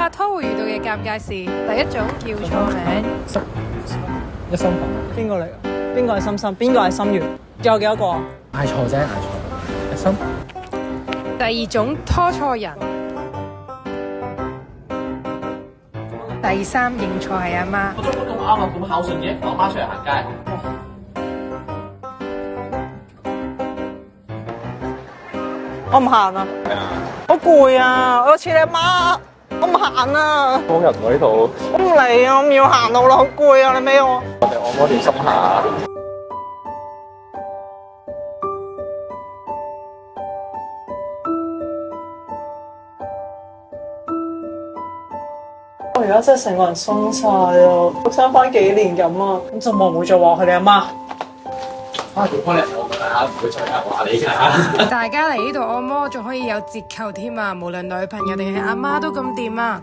拍拖會遇到嘅尷尬事，第一種叫錯名，一心邊個嚟㗎？邊個係心心？邊個係心月？仲有幾多個啊？嗌錯啫，嗌錯。一心第二種拖錯人，第三認錯係阿媽。我做乜咁啱啊？咁孝順嘅，同我媽出嚟行街。我唔行啊！好攰啊！我要似你阿媽，我唔行啊！多人喎呢度，我唔嚟啊！我唔要行路啦，好攰啊！你孭我。我哋按摩點心下。我而家真係成個人鬆晒啊！好想翻幾年咁啊！咁就冇再話佢哋阿媽。啊，做開嚟我㗎啦，唔會再有人話你㗎。大家嚟呢度按摩仲可以有折扣添啊！無論女朋友定係阿媽都咁掂啊！